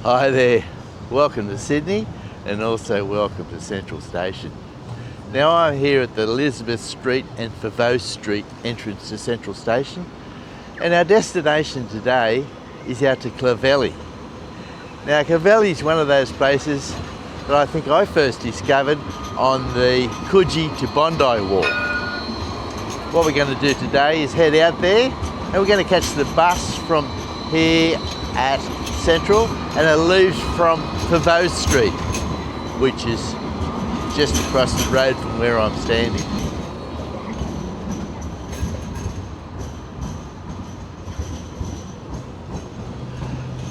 Hi there, welcome to Sydney and also welcome to Central Station. Now I'm here at the Elizabeth Street and Foveaux Street entrance to Central Station, and our destination today is out to Clovelly. Now Clovelly is one of those places that I think I first discovered on the Coogee to Bondi walk. What we're going to do today is head out there and we're going to catch the bus from here at Central, and it leaves from Foveaux Street, which is just across the road from where I'm standing.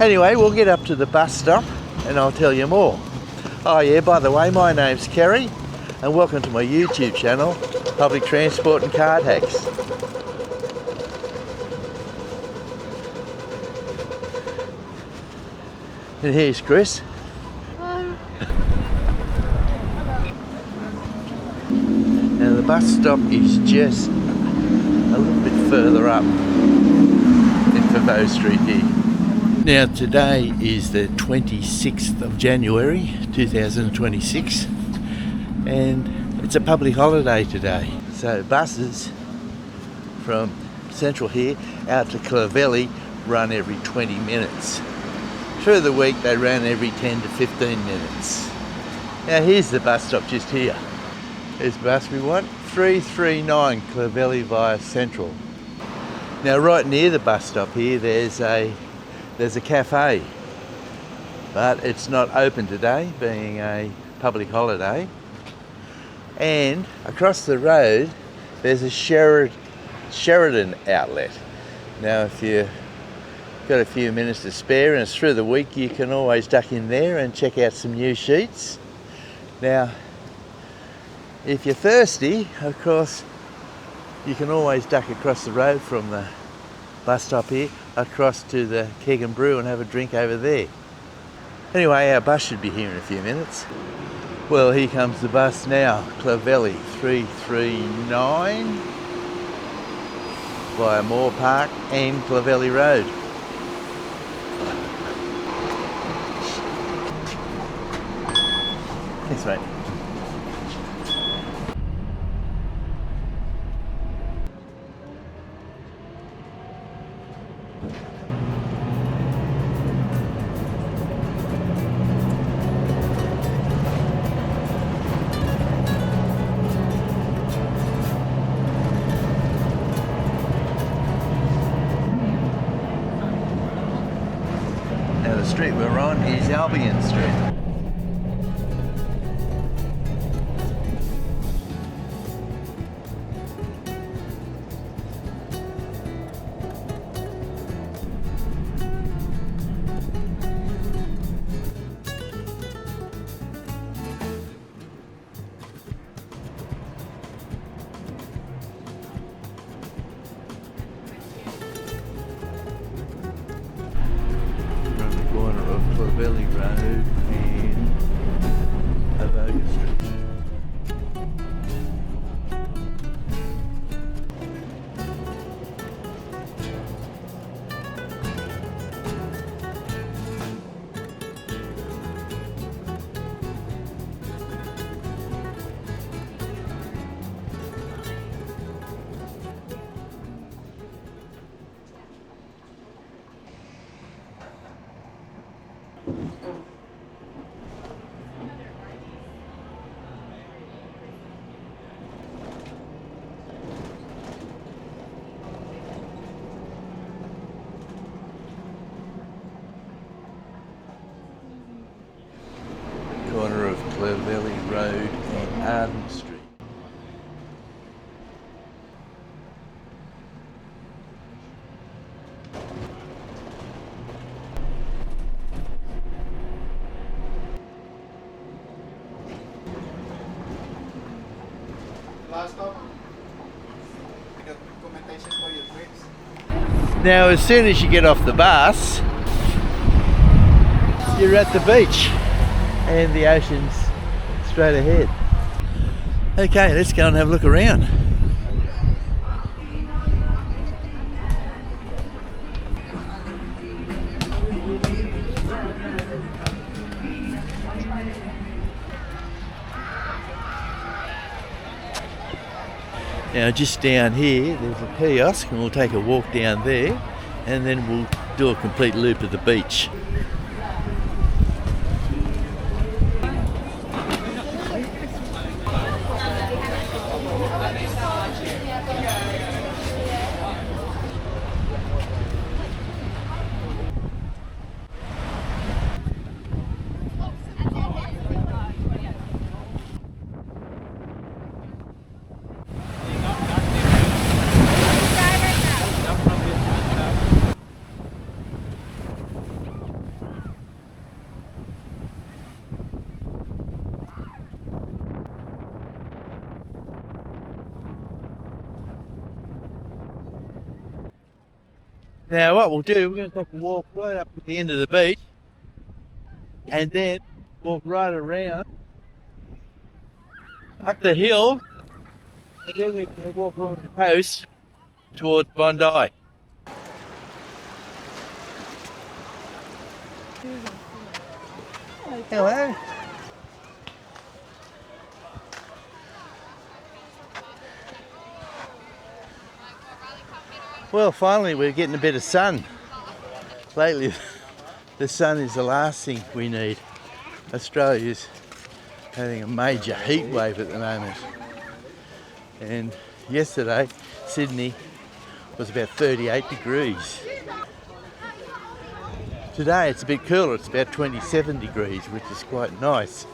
Anyway, we'll get up to the bus stop and I'll tell you more. Oh yeah, by the way, my name's Kerry and welcome to my YouTube channel, Public Transport and Card Hacks. And here's Chris. Hello. Now the bus stop is just a little bit further up in Foveaux Street here. Now today is the 26th of January 2026 and it's a public holiday today. So buses from Central here out to Clovelly run every 20 minutes. Through the week they ran every 10 to 15 minutes. Now here's the bus stop just here. Here's the bus we want, 339 Clovelly via Central. Now right near the bus stop here there's a cafe, but it's not open today being a public holiday. And across the road there's a Sheridan outlet. Now if you got a few minutes to spare and it's through the week, you can always duck in there and check out some new sheets. Now if you're thirsty, of course you can always duck across the road from the bus stop here across to the Keg and Brew and have a drink over there. Anyway, our bus should be here in a few minutes. Well, here comes the bus now, Clovelly 339 via Moore Park and Clovelly Road. Thanks, mate. Now the street we're on is Albion Street. Corner of Clovelly Road and Foveaux Street. Corner of Clovelly Road and Arden Street. Last stop. I got documentation for your trips. Now as soon as you get off the bus, you're at the beach and the ocean's straight ahead. Okay, let's go and have a look around. Now just down here there's a kiosk and we'll take a walk down there and then we'll do a complete loop of the beach. Now what we'll do, we're going to take a walk right up to the end of the beach and then walk right around up the hill and then we can walk along the coast towards Bondi. Hello. Well, finally we're getting a bit of sun. Lately the sun is the last thing we need. Australia's having a major heat wave at the moment. And yesterday Sydney was about 38 degrees. Today it's a bit cooler, it's about 27 degrees, which is quite nice.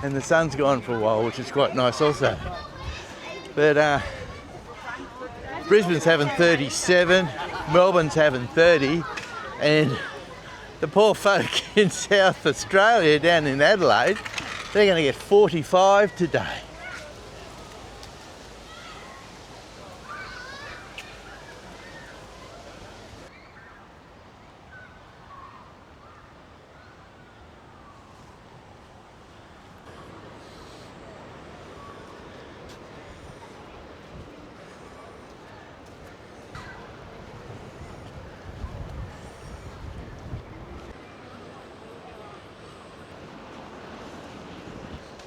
And the sun's gone for a while, which is quite nice also. But Brisbane's having 37, Melbourne's having 30, and the poor folk in South Australia down in Adelaide, they're going to get 45 today.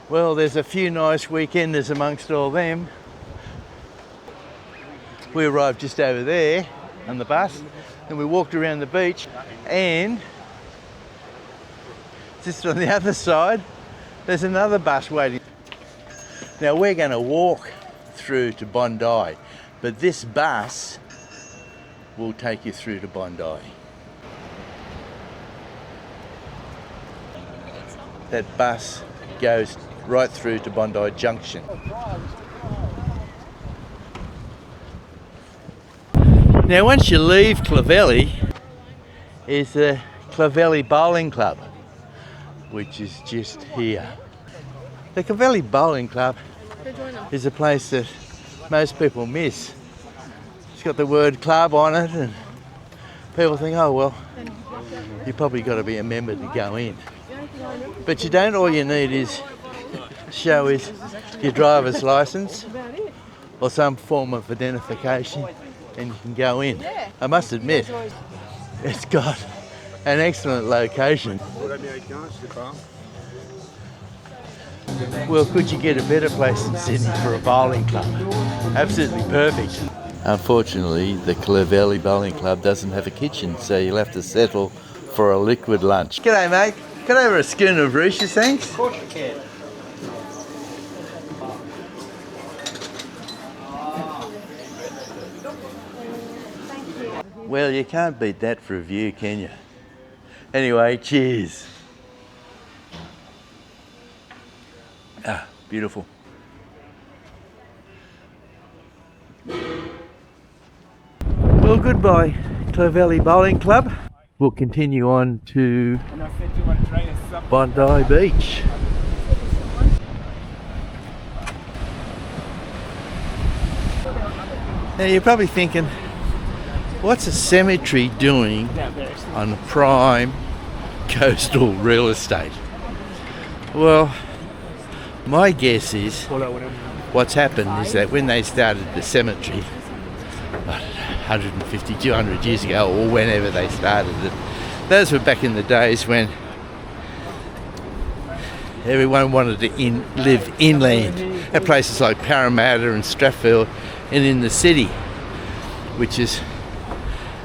Well, there's a few nice weekenders amongst all them. We arrived just over there on the bus, and we walked around the beach, and just on the other side, there's another bus waiting. Now we're going to walk through to Bondi, but this bus will take you through to Bondi. That bus goes right through to Bondi Junction. Now once you leave Clovelly is the Clovelly Bowling Club, which is just here. The Clovelly Bowling Club is a place that most people miss. It's got the word club on it and people think, oh well, you probably got to be a member to go in. But you don't, all you need is show is your driver's license or some form of identification and you can go in. I must admit, it's got an excellent location. Well, could you get a better place in Sydney for a bowling club? Absolutely perfect. Unfortunately, the Clovelly Bowling Club doesn't have a kitchen, so you'll have to settle for a liquid lunch. G'day mate, can I have a schooner of Rooshes, thanks? Of course you can. Well, you can't beat that for a view, can you? Anyway, cheers. Ah, beautiful. Well, goodbye, Clovelly Bowling Club. We'll continue on to Bondi Beach. Now you're probably thinking, what's a cemetery doing on prime coastal real estate? Well, my guess is what's happened is that when they started the cemetery, 150, 200 years ago, or whenever they started it, those were back in the days when Everyone wanted to live inland at places like Parramatta and Strathfield and in the city, which is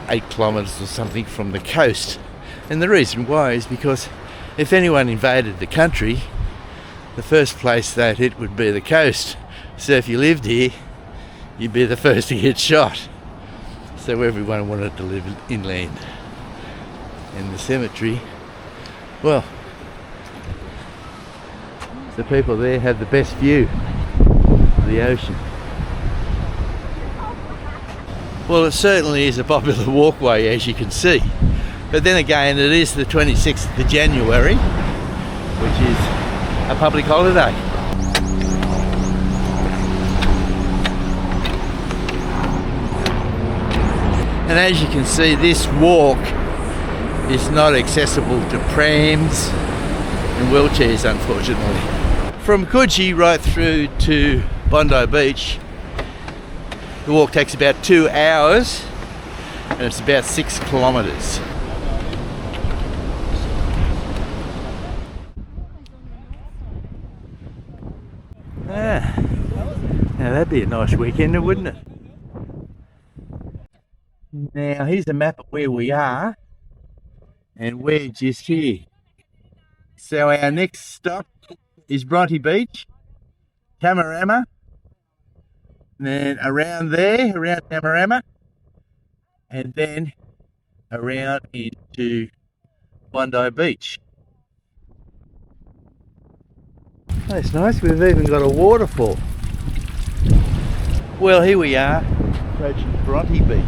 8 kilometres or something from the coast. And the reason why is because if anyone invaded the country, the first place they'd hit would be the coast. So if you lived here, you'd be the first to get shot. So everyone wanted to live inland. And the cemetery, well, the people there have the best view of the ocean. Well, it certainly is a popular walkway, as you can see. But then again, it is the 26th of January, which is a public holiday. And as you can see, this walk is not accessible to prams and wheelchairs, unfortunately. From Coogee right through to Bondi Beach, the walk takes about 2 hours and it's about 6 kilometres. Now that'd be a nice weekender, wouldn't it? Now here's a map of where we are, and we're just here. So our next stop is Bronte Beach, Tamarama, and then around there, around Tamarama, and then around into Bondi Beach. That's nice, we've even got a waterfall. Well, here we are, approaching Bronte Beach.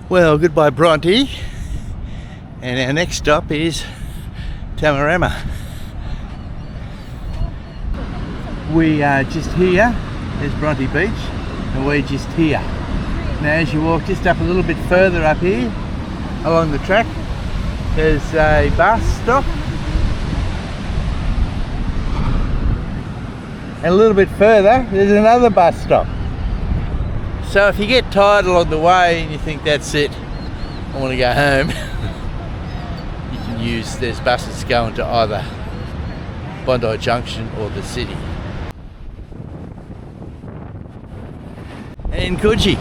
Well, goodbye Bronte, and our next stop is Tamarama. We are just here, there's Bronte Beach, and we're just here. Now as you walk just up a little bit further up here, along the track, there's a bus stop. And a little bit further, there's another bus stop. So if you get tired along the way and you think that's it, I want to go home, you can use, there's buses going to either Bondi Junction or the city. And Coogee. Yeah,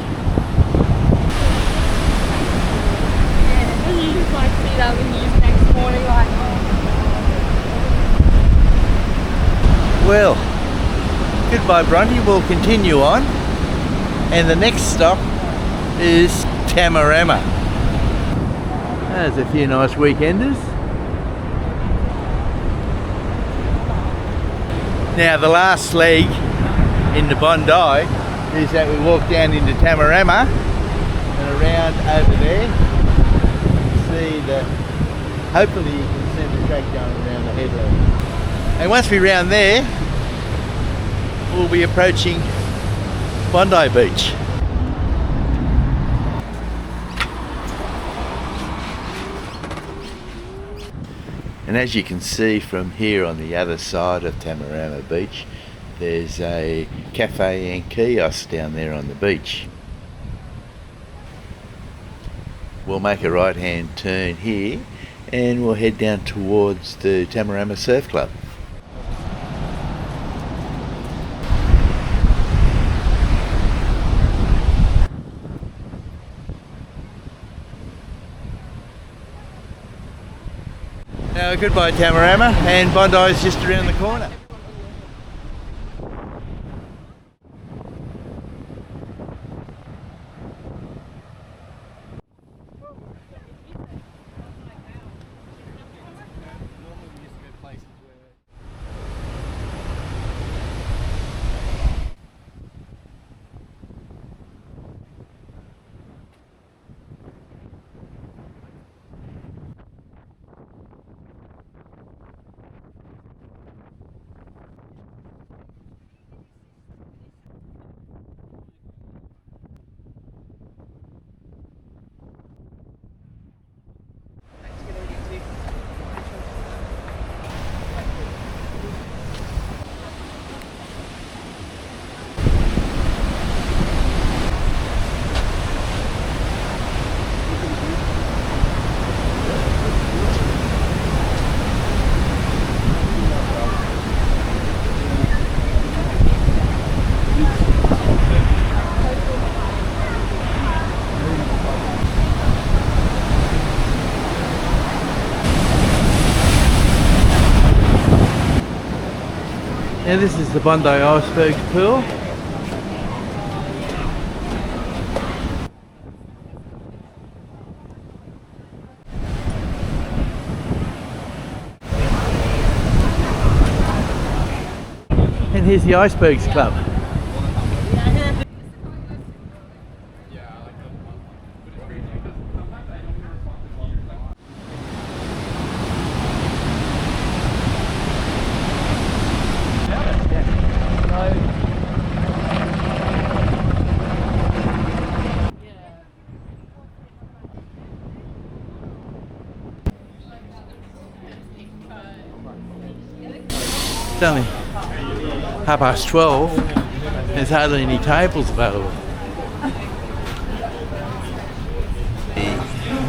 you just like see that when you next morning, like, Well, goodbye Bronte, we'll continue on. And the next stop is Tamarama. There's a few nice weekenders. Now the last leg into Bondi is that we walk down into Tamarama and around over there. See the, hopefully you can see the track going around the headland. And once we're around there, we'll be approaching Bondi Beach. And as you can see from here on the other side of Tamarama Beach, there's a cafe and kiosk down there on the beach. We'll make a right hand turn here and we'll head down towards the Tamarama Surf Club. Now goodbye Tamarama, and Bondi's just around the corner. Now this is the Bondi Iceberg Pool. And here's the Icebergs Club. It's only 12:30. There's hardly any tables available.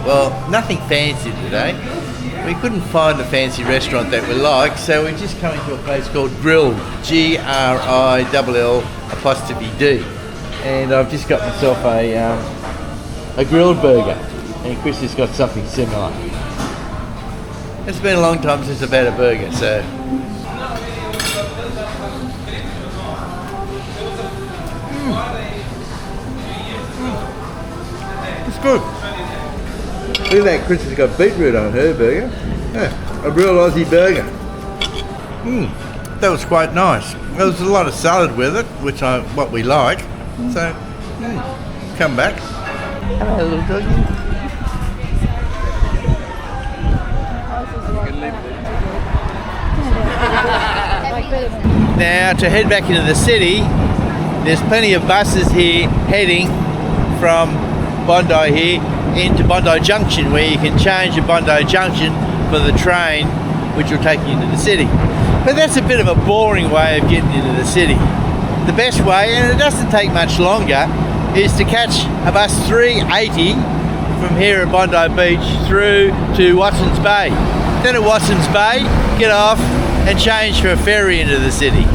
Well, nothing fancy today. We couldn't find a fancy restaurant that we like, so we're just coming to a place called Grilled, GRILL''D. And I've just got myself a grilled burger, and Chris has got something similar. It's been a long time since I've had a burger, so. It's good. Look at that, Chris has got beetroot on her burger. Yeah, a real Aussie burger. That was quite nice. There was a lot of salad with it, which what we like. So, come back. Hello, little doggy. Now, to head back into the city, there's plenty of buses here heading from Bondi here into Bondi Junction, where you can change at Bondi Junction for the train which will take you into the city. But that's a bit of a boring way of getting into the city. The best way, and it doesn't take much longer, is to catch a bus 380 from here at Bondi Beach through to Watson's Bay. Then at Watson's Bay, get off and change for a ferry into the city.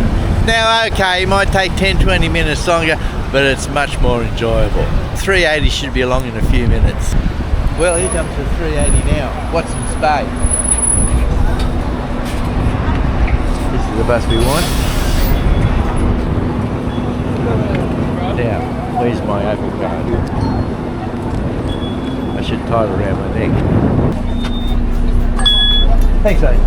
Now, okay, it might take 10-20 minutes longer, but it's much more enjoyable. 380 should be along in a few minutes. Well, here comes the 380 now, Watson's Bay. This is the bus we want. Now, where's my Opal card? I should tie it around my neck. Thanks, mate.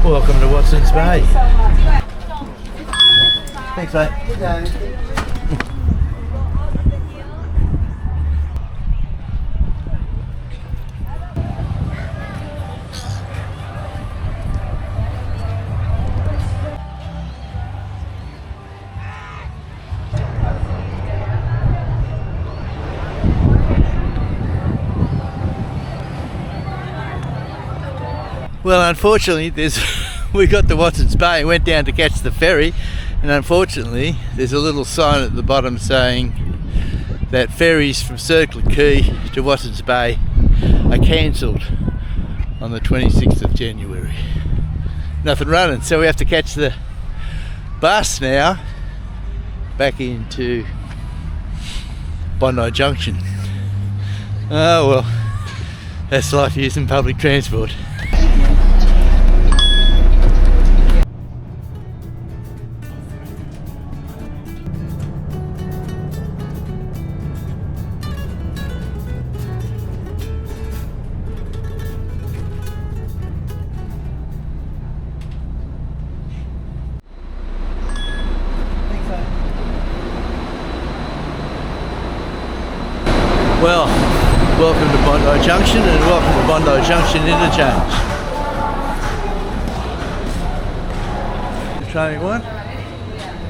Welcome to Watson's Bay. Thanks, mate. Well, unfortunately, we got to Watson's Bay and went down to catch the ferry, and unfortunately, there's a little sign at the bottom saying that ferries from Circular Quay to Watson's Bay are cancelled on the 26th of January. Nothing running, so we have to catch the bus now back into Bondi Junction. Oh well, that's life using public transport. Well, welcome to Bondi Junction and welcome to Bondi Junction Interchange. The train 1,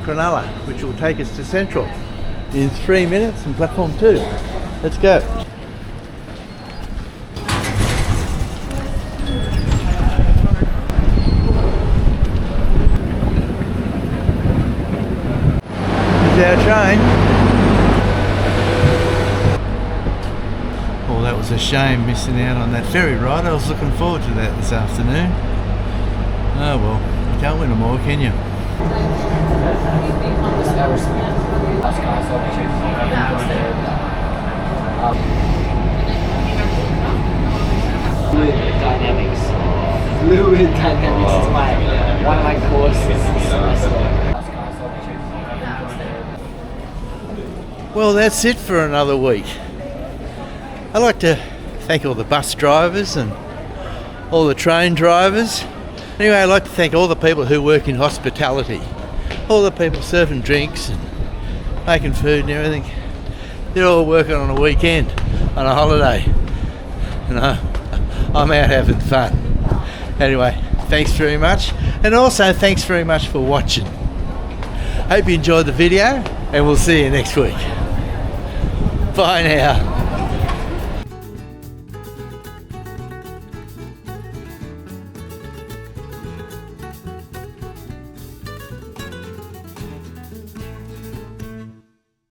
Cronulla, which will take us to Central in 3 minutes, and platform 2. Let's go. Here's our train. That was a shame missing out on that ferry ride. I was looking forward to that this afternoon. Oh well, you can't win them all, can you? Fluid dynamics is one of my courses this semester. Well, that's it for another week. I'd like to thank all the bus drivers and all the train drivers. Anyway, I'd like to thank all the people who work in hospitality. All the people serving drinks and making food and everything. They're all working on a weekend, on a holiday. You know, I'm out having fun. Anyway, thanks very much. And also thanks very much for watching. Hope you enjoyed the video and we'll see you next week. Bye now.